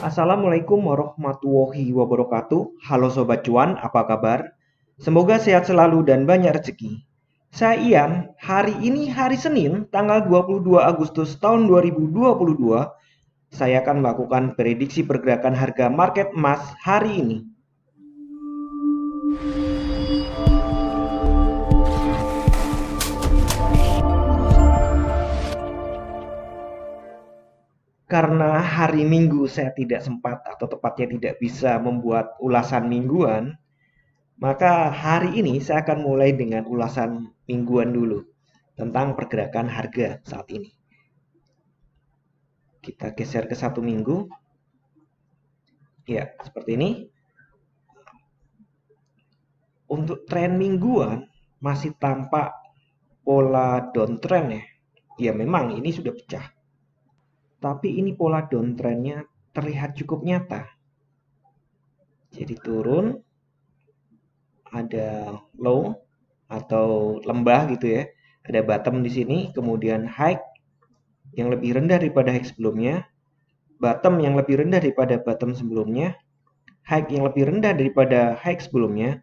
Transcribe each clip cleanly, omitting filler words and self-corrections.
Assalamualaikum warahmatullahi wabarakatuh. Halo Sobat Cuan, apa kabar? Semoga sehat selalu dan banyak rezeki. Saya Ian, hari ini hari Senin, tanggal 22 Agustus tahun 2022. Saya akan melakukan prediksi pergerakan harga market emas hari ini. Karena hari Minggu saya tidak sempat atau tepatnya tidak bisa membuat ulasan mingguan, maka hari ini saya akan mulai dengan ulasan mingguan dulu tentang pergerakan harga saat ini. Kita geser ke 1 minggu. Ya, seperti ini. Untuk tren mingguan masih tampak pola downtrend ya. Ya memang ini sudah pecah. Tapi ini pola downtrendnya terlihat cukup nyata. Jadi turun, ada low atau lembah gitu ya. Ada bottom di sini, kemudian high yang lebih rendah daripada high sebelumnya, bottom yang lebih rendah daripada bottom sebelumnya, high yang lebih rendah daripada high sebelumnya,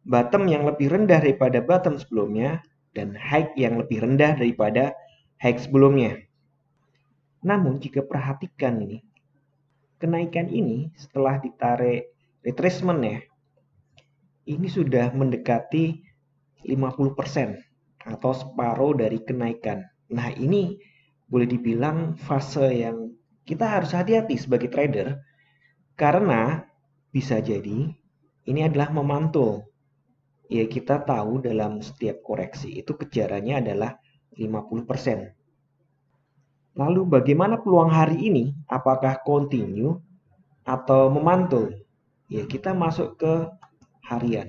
bottom yang lebih rendah daripada bottom sebelumnya, dan high yang lebih rendah daripada high sebelumnya. Namun jika perhatikan ini, kenaikan ini setelah ditarik retracement ya, ini sudah mendekati 50% atau separuh dari kenaikan. Nah ini boleh dibilang fase yang kita harus hati-hati sebagai trader, karena bisa jadi ini adalah memantul. Ya kita tahu dalam setiap koreksi itu kejarannya adalah 50%. Lalu bagaimana peluang hari ini? Apakah continue atau memantul? Ya kita masuk ke harian.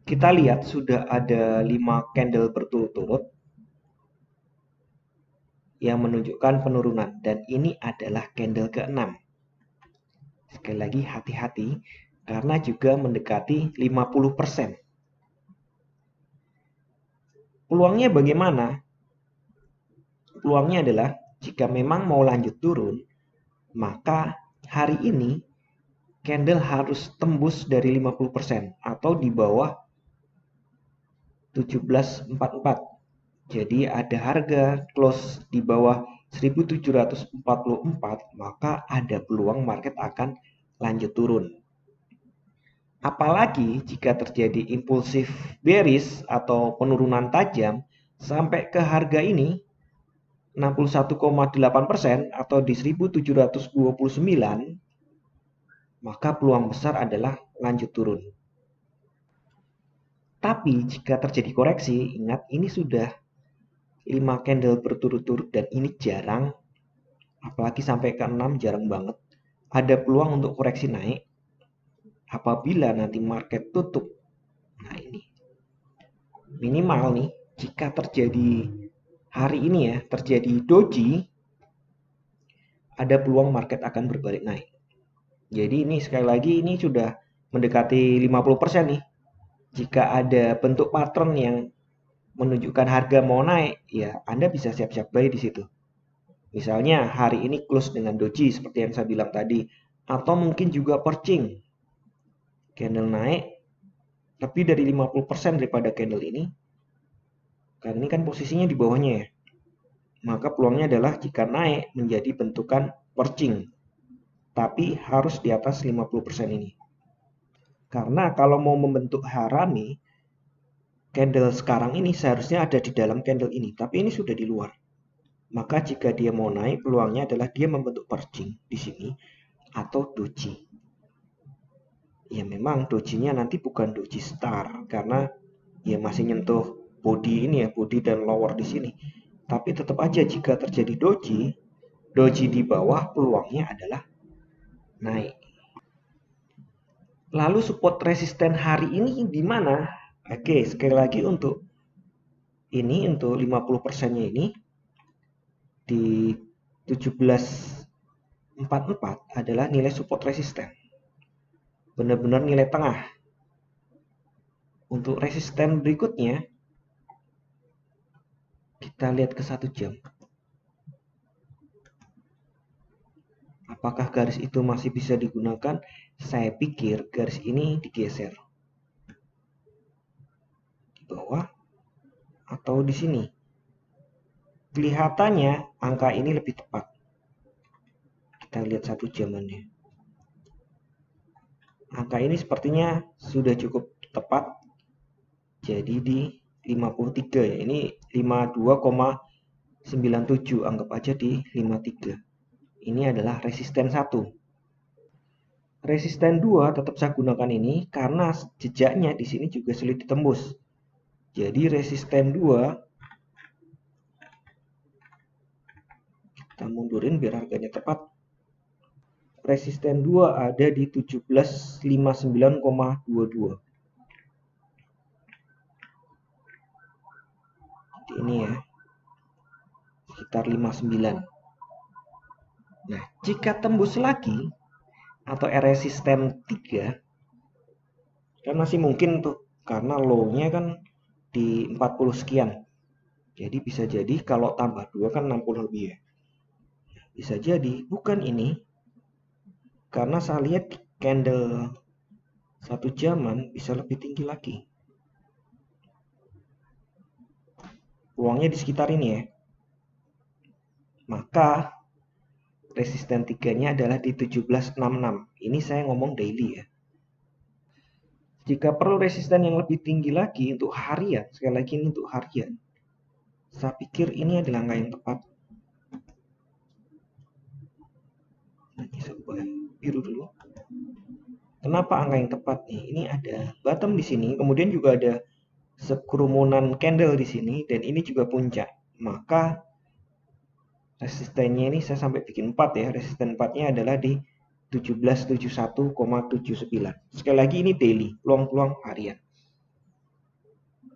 Kita lihat sudah ada 5 candle berturut-turut yang menunjukkan penurunan, dan ini adalah candle ke-6. Sekali lagi hati-hati karena juga mendekati 50%. Peluangnya bagaimana? Peluangnya adalah jika memang mau lanjut turun, maka hari ini candle harus tembus dari 50% atau di bawah 1744. Jadi ada harga close di bawah 1744, maka ada peluang market akan lanjut turun. Apalagi jika terjadi impulsif bearish atau penurunan tajam sampai ke harga ini 61,8% atau di 1729, maka peluang besar adalah lanjut turun. Tapi jika terjadi koreksi, ingat ini sudah 5 candle berturut-turut dan ini jarang, apalagi sampai ke 6 jarang banget. Ada peluang untuk koreksi naik apabila nanti market tutup. Nah ini minimal nih, jika terjadi hari ini ya, terjadi doji, ada peluang market akan berbalik naik. Jadi ini sekali lagi ini sudah mendekati 50% nih. Jika ada bentuk pattern yang menunjukkan harga mau naik, ya Anda bisa siap-siap buy di situ. Misalnya hari ini close dengan doji seperti yang saya bilang tadi, atau mungkin juga percing. Candle naik lebih dari 50% daripada candle ini. Karena ini kan posisinya di bawahnya ya. Maka peluangnya adalah jika naik menjadi bentukan percing. Tapi harus di atas 50% ini. Karena kalau mau membentuk harami, candle sekarang ini seharusnya ada di dalam candle ini, tapi ini sudah di luar. Maka jika dia mau naik, peluangnya adalah dia membentuk percing di sini atau doji. Ya memang dojinya nanti bukan doji star karena ya masih nyentuh body ini ya, body dan lower di sini. Tapi tetap aja jika terjadi doji di bawah peluangnya adalah naik. Lalu support resisten hari ini di mana? Oke, sekali lagi untuk ini untuk 50%-nya ini di 1744 adalah nilai support resisten. Benar-benar nilai tengah. Untuk resisten berikutnya Kita lihat ke 1 jam. Apakah garis itu masih bisa digunakan? Saya pikir garis ini digeser. Di bawah atau di sini. Kelihatannya angka ini lebih tepat. Kita lihat 1 jamannya. Angka ini sepertinya sudah cukup tepat. Jadi di 53 ya. Ini 52,97. Anggap aja di 53. Ini adalah resisten 1. Resisten 2 tetap saya gunakan ini karena jejaknya di sini juga sulit ditembus. Jadi resisten 2 kita mundurin biar harganya tepat. Resisten 2 ada di 1759,22. Ini ya, sekitar 59. Nah, jika tembus lagi atau resisten 3 kan masih mungkin tuh, karena low-nya kan di 40 sekian. Jadi bisa jadi kalau tambah 2 kan 60 lebih ya. Bisa jadi bukan ini, karena saya lihat candle 1 jaman bisa lebih tinggi lagi. Peluangnya di sekitar ini ya. Maka resisten 3-nya adalah di 1766. Ini saya ngomong daily ya. Jika perlu resisten yang lebih tinggi lagi untuk harian, sekali lagi ini untuk harian, saya pikir ini adalah angka yang tepat. Ini saya ubah biru dulu. Kenapa angka yang tepat nih? Ini ada bottom di sini, kemudian juga ada sekerumunan candle di sini, dan ini juga puncak. Maka resistennya ini saya sampai bikin 4 ya. Resisten 4-nya adalah di 1771,79. Sekali lagi ini daily, peluang-peluang harian.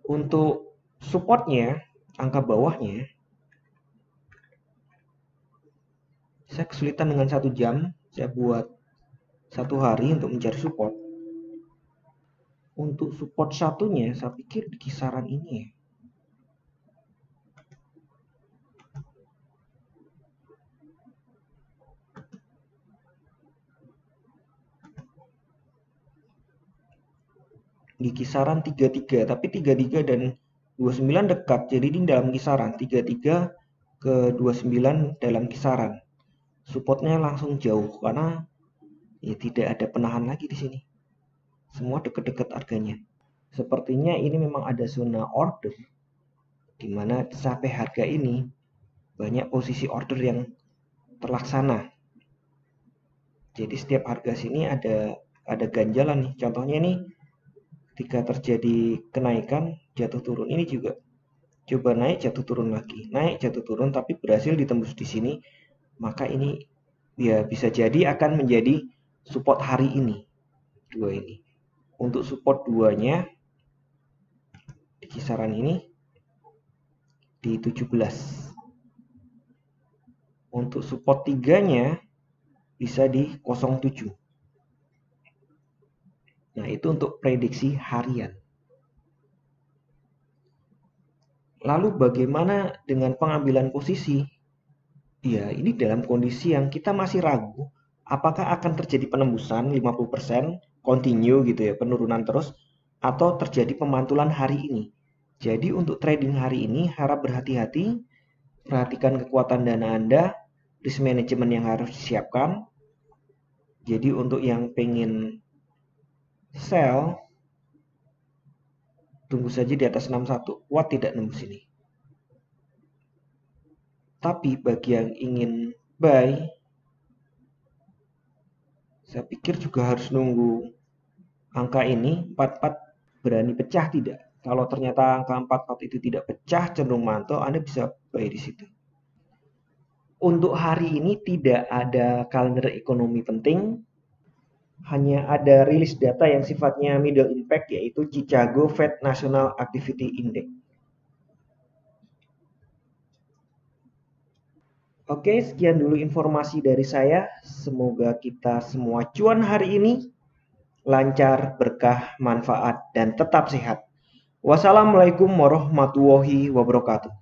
Untuk supportnya, angka bawahnya, saya kesulitan dengan 1 jam. Saya buat 1 hari untuk mencari support. Untuk support satunya, saya pikir di kisaran ini ya. Di kisaran 33, tapi 33 dan 29 dekat, jadi ini dalam kisaran 33 ke 29 dalam kisaran. Supportnya langsung jauh karena ya tidak ada penahan lagi di sini. Semua dekat-dekat harganya. Sepertinya ini memang ada zona order di mana sampai harga ini banyak posisi order yang terlaksana. Jadi setiap harga sini ada ganjalan nih. Contohnya nih, ketika terjadi kenaikan, jatuh turun, ini juga coba naik jatuh turun lagi, naik jatuh turun, tapi berhasil ditembus di sini. Maka ini ya bisa jadi akan menjadi support hari ini, 2 ini. Untuk support 2-nya di kisaran ini di 17. Untuk support 3-nya bisa di 07. Nah, itu untuk prediksi harian. Lalu bagaimana dengan pengambilan posisi? Ya, ini dalam kondisi yang kita masih ragu apakah akan terjadi penembusan 50%, continue gitu ya, penurunan terus, atau terjadi pemantulan hari ini. Jadi untuk trading hari ini harap berhati-hati, perhatikan kekuatan dana Anda, risk management yang harus disiapkan. Jadi untuk yang pengen sell, tunggu saja di atas 61, kuat tidak nembus ini. Tapi bagi yang ingin buy, saya pikir juga harus nunggu angka ini 44 berani pecah tidak. Kalau ternyata angka 44 itu tidak pecah, cenderung mantul, Anda bisa buy di situ. Untuk hari ini tidak ada kalender ekonomi penting, hanya ada rilis data yang sifatnya middle impact, yaitu Chicago Fed National Activity Index. Oke, sekian dulu informasi dari saya. Semoga kita semua cuan hari ini, lancar, berkah, manfaat, dan tetap sehat. Wassalamualaikum warahmatullahi wabarakatuh.